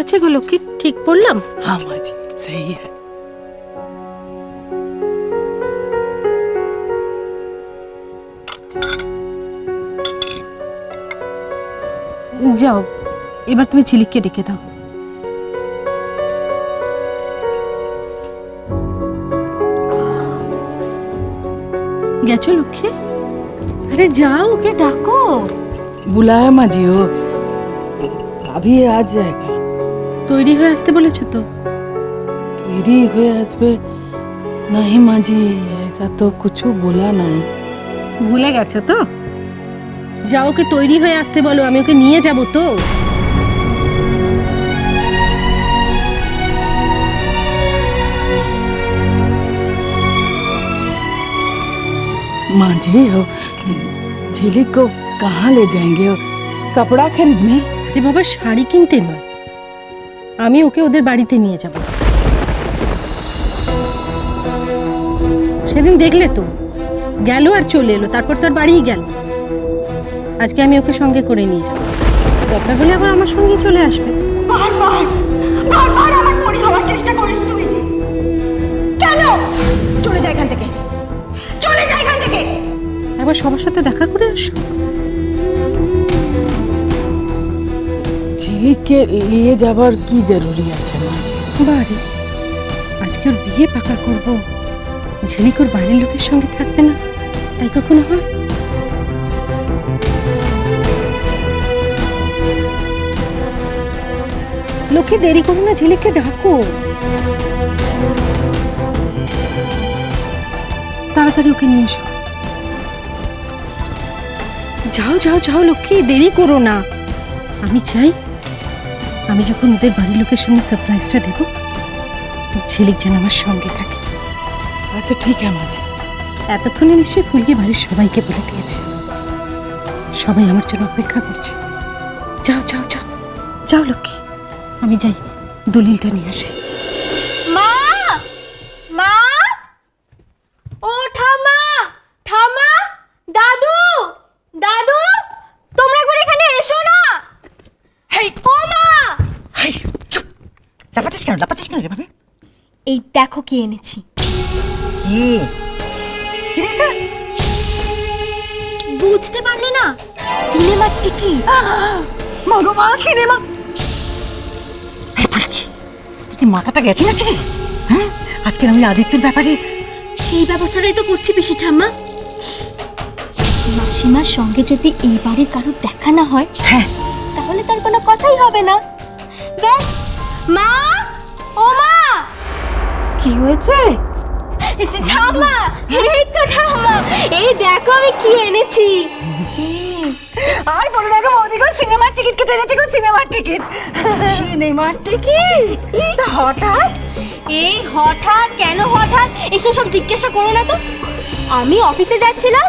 আছে গো লক্ষ্মী? ঠিক বললাম? हाँ माँ जी सही है। যাও, এবার তুমি ঝিলিককে ডেকে দাও। গেছো লক্ষ্মী? আরে যাও, ওকে ডাকো। बुलाया माँ जी हो, अभी आ जाएगा। তৈরি হয়ে আসতে বলেছো তো? तेरी हुए हसबे नहीं माँ जी, ऐसा तो कुछ बोला नहीं। ভুলে গেছো তো? যাও, ওকে তৈরি হয়ে আসতে বলো, আমি ওকে নিয়ে যাব তো। माँ जी हो, झिलिक को कहाँ ले जाएंगे हो? कपड़ा खरीदने? আরে বাবা, শাড়ি কিনতে নয়, আমি ওকে ওদের বাড়িতে নিয়ে যাব। সেদিন দেখলে তো, গেল আর চলে এলো, তারপর তার বাড়িই গেল। আজকে আমি ওকে সঙ্গে করে নিয়ে যাব, দরকার হলে আবার আমার সঙ্গে চলে আসবে। বারবার বারবার আমার পরি হওয়ার চেষ্টা করিস তুই। কেন? চলে যা এখান থেকে, চলে যা এখান থেকে। একবার সবার সাথে দেখা করে আসো। झिलिक के लिए जाবার কি জরুরি আছে মাँ जी? বাড়ি আজকে ওর বিয়ে পাকা করব, ঝিলিক ওর বাড়ির লোকের সঙ্গে থাকবে না, তাই কখনো হয়? লোকে দেরি করো না, ঝিলিককে ডাকো। তাড়াতাড়ি ওকে নিয়ে এসো। যাও যাও যাও লক্ষ্মী, দেরি করো না। আমি চাই আমি যখন ওদের বাড়ির লোকের সামনে সারপ্রাইজটা দেব, ঝিলিক যেন আমার সঙ্গে থাকে। আচ্ছা ঠিক আছে মাँ जी। এতক্ষণে নিশ্চয়ই ফুলকি বাড়ির সবাইকে বলে দিয়েছে, সবাই আমার জন্য অপেক্ষা করছে। যাও যাও যাও যাও লক্ষ্মী, আমি যাই দলিলটা নিয়ে আসি। মা, মা, ও ঠাম্মা, ঠাম্মা, দাদু, দাদু, তোমরা একবার এখানে এসো না। হেই, ও মা, হেই, চুপ। লাপাচ্ছিস কেন রে ভাবে? এই দেখো কি এনেছি। কি? কি রে এটা? বুঝতে পারলে না? সিনেমার টিকিট। ভগবান, সিনেমা! এই ফুলকি, তোর কি মাথাটা গেছে নাকি রে? হ্যাঁ, আজকের আমি আদিত্যের ব্যাপারে সেই ব্যবস্থাটাই তো করছি পিসি ঠাম্মা। মাসিমার সঙ্গে যদি এই বাড়ির কারোর দেখা না হয়, হ্যাঁ তাহলে তার কোনো কথাই হবে না। ব্যাস। মা, ও মা, কি হয়েছে? ঠাম্মা, এই তো ঠাম্মা, এই দেখো আমি কি এনেছি। আর বলো না গো বৌদি গো, সিনেমার টিকিট কেটে এনেছি গো, সিনেমার টিকিট। সিনেমার টিকিট? তা হঠাৎ? এই হঠাৎ কেন হঠাৎ এসব সব জিজ্ঞাসা করো না তো। আমি অফিসে যাচ্ছিলাম,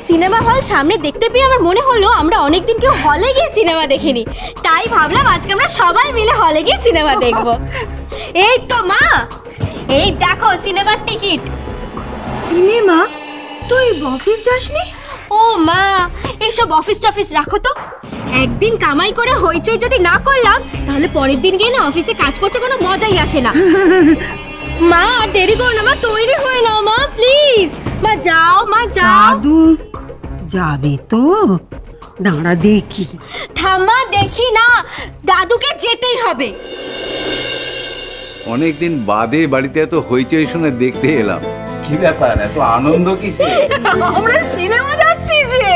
সিনেমা হল সামনে দেখতে পেয়ে আমার মনে হলো আমরা অনেকদিন কেউ হলে গিয়ে সিনেমা দেখিনি, তাই ভাবলাম আজকে আমরা সবাই মিলে হলে গিয়ে সিনেমা দেখব। এই তো মা, এই দেখো সিনেমার টিকিট। সিনেমা? তুই অফিস যাসনি? ও মা, এসব অফিস টফিস রাখো তো। একদিন কামাই করে হইচই যদি না করলাম, তাহলে পরের দিন গিয়ে না অফিসে কাজ করতে কোনো মজাই আসে না। মা আর দেরি করো না, মা তৈরি হয়ে নাও মা, প্লিজ। মা যাও, মা যাও। দাদু যাবে তো? দাঁড়া দেখি। ঠাম্মা দেখি না, দাদুকে যেতেই হবে। অনেকদিন বাদে বাড়িতে এত হইচই শুনে দেখতে এলাম। কি ব্যাপার, এত আনন্দ কিসে? আমরা সিনেমা যাচ্ছি যে।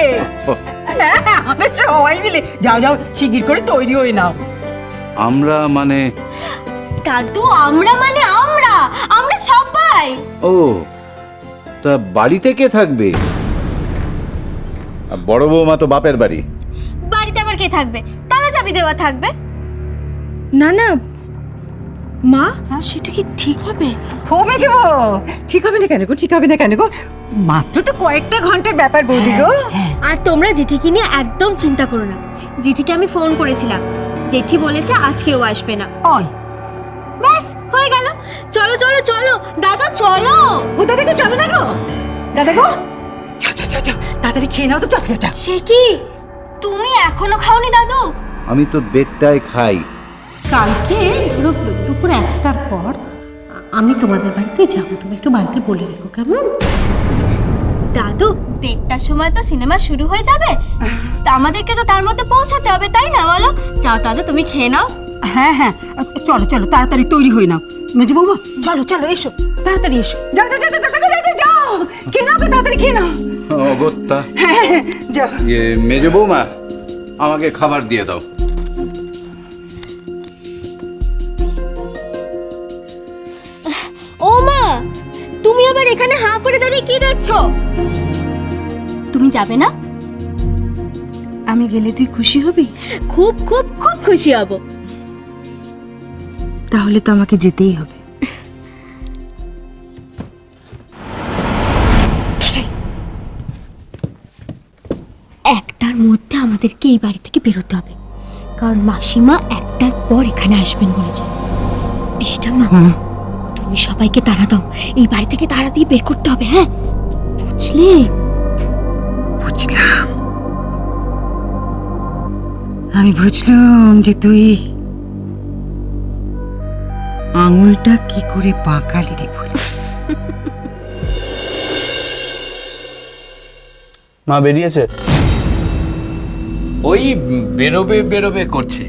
হ্যাঁ, আমরা সবাই মিলে। যাও যাও, শিগগির করে তৈরি হয়ে নাও। আমরা মানে? দাদু আমরা মানে আমরা আমরা সবাই। ও, তা বাড়িতে কে থাকবে? বড় বৌমা তো বাপের বাড়ি। বাড়িতে আবার কে থাকবে? তালা চাবি দেওয়া থাকবে। না না মা, সেটা কি ঠিক হবে? হবে যাবো। ঠিক হবে না কেন গো? ঠিক হবে না কেন গো? মাত্র তো কয়েকটা ঘন্টার ব্যাপার বৌদি গো। আর তোমরা জেঠিকে নিয়ে একদম চিন্তা করো না। জেঠিকে আমি ফোন করেছিলাম, জেঠি বলেছে আজকেও আসবে না। ব্যাস হয়ে গেল। চলো চলো চলো দাদা, চলো। ও দাদা গো, চলো না গো। দাদা গো, যাও যাও যাও যাও, তাড়াতাড়ি খেয়ে নাও তো, চকলেট চা। সে কি, তুমি এখনো খাওনি দাদু? আমি তো 1:30টায় খাই। কালকে ধরো দুপুর 1টার পর আমি তোমাদের বাড়িতে যাবো, তুমি একটু বাড়িতে বলে রেখো, কেমন? দাদু 1টার সময় তো সিনেমা শুরু হয়ে যাবে, তা আমাদেরকে তো তার মধ্যে পৌঁছাতে হবে, তাই না বলো? যাও দাদু, তুমি খেয়ে নাও। হ্যাঁ হ্যাঁ, চলো চলো তাড়াতাড়ি তৈরি হয়ে নাও। মেজো বৌমা চলো চলো, এসো তাড়াতাড়ি এসো। যাও যাও যাও যাও যাও, যাও, যাও খেয়ে নাও, তাড়াতাড়ি খেয়ে নাও। অগত্যা, হ্যাঁ হ্যাঁ, হ্যাঁ, যাও। মেজো বৌমা, আমাকে খাবার দিয়ে দাও। ও মা, তুমি আবার এখানে হাঁ করে দাঁড়িয়ে কি দেখছো? তুমি যাবে না? আমি গেলে তুই খুশি হবি? খুব খুব খুব খুশি হব। তাহলে তো আমাকে যেতেই হবে। একটার মধ্যে আমাদেরকে এই বাড়ি থেকে বেরোতে হবে, কারণ মাসিমা 1টার পর এখানে আসবেন বলেছে। পিসটা মা, তুমি সবাইকে তাড়া দাও, এই বাড়ি থেকে তাড়া দিয়ে বের করতে হবে, হ্যাঁ বুঝলে? বুঝলাম, আমি বুঝলাম যে তুই আঙুলটা কি করে পাকালি রে বল। মা বেরিয়েছে? ওই বেরোবে বেরোবে করছে।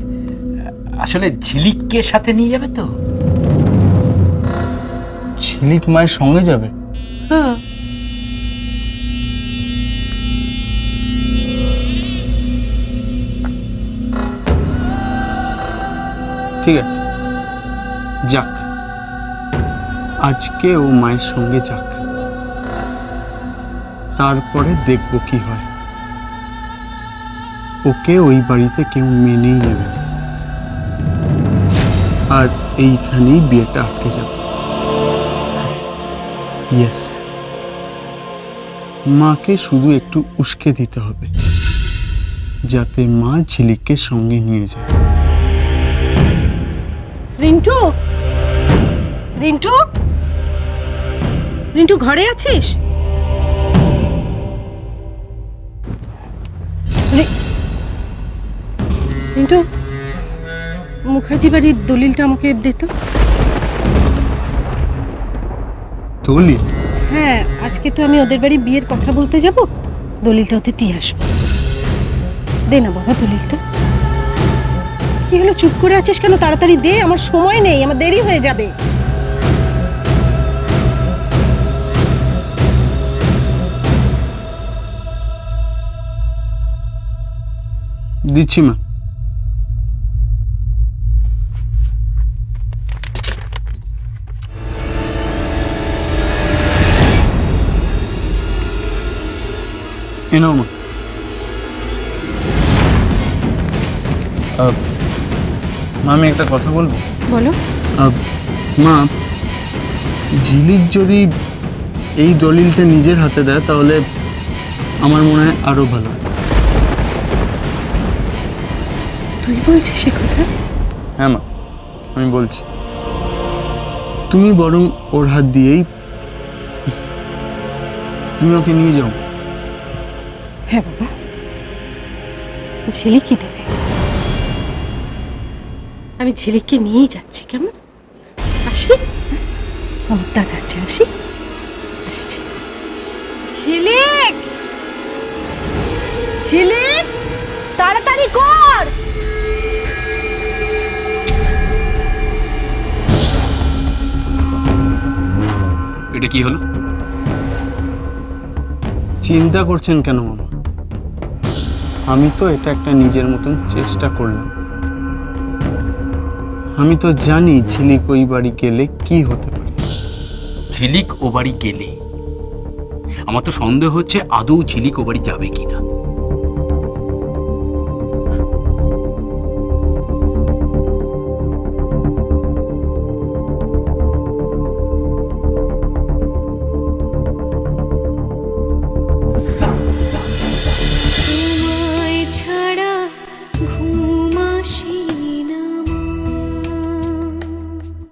আসলে ঝিলিককে সাথে নিয়ে যাবে তো। ঝিলিক মায়ের সঙ্গে যাবে? ঠিক আছে, যাক, আজকে ও মায়ের সঙ্গে যাক, তারপরে দেখব কি হয়। ওকে ওই বাড়িতে কেউ মেনেই নেবে না, আর এইখানেই বিয়েটা আটকে যাবে। ইয়েস, মাকে শুধু একটু উস্কে দিতে হবে, যাতে মা ঝিলিককে সঙ্গে নিয়ে যায়। রিন্টু, রিন্টু, রিন্টু ঘরে আছিস? রিন্টু, মুখার্জি বাড়ির দলিলটা আমাকে দে তো। দলিল? হ্যাঁ, আজকে তো আমি ওদের বাড়ি বিয়ের কথা বলতে যাব, দলিলটা ওতে দিয়ে আসবো। দে না বাবা দলিলটা। কি হলো, চুপ করে আছিস কেন? তাড়াতাড়ি দে, আমার সময় নেই, আমার দেরি হয়ে যাবে। দিচ্ছি মা। এনাও মা। মা, আমি একটা কথা বলবো? বলো। মা, ঝিলিক যদি এই দলিলটা নিজের হাতে দেয় তাহলে আমার মনে হয় আরো ভালো। তুই বলছিস সে কথা? হ্যাঁ মা, আমি বলছি। তুমি বরং ওর হাত দিয়েই তুমি ওকে নিয়ে যাও। হ্যাঁ বাবা, ঝিলিকই দেবে। আমি ঝিলিককে নিয়েই যাচ্ছি, কেমন? আসি, আমার টাকা আছে, আসি, আসছি। ঝিলিক, ঝিলিক, তাড়াতাড়ি কর। এটা কি হলো? চিন্তা করছেন কেন মামা? আমি তো এটা একটা নিজের মতন চেষ্টা করলাম। আমি তো জানি ঝিলিক ওই বাড়ি গেলে কি হতে পারে। ঝিলিক ও বাড়ি গেলে আমার তো সন্দেহ হচ্ছে আদৌ ঝিলিক ও বাড়ি যাবে কিনা।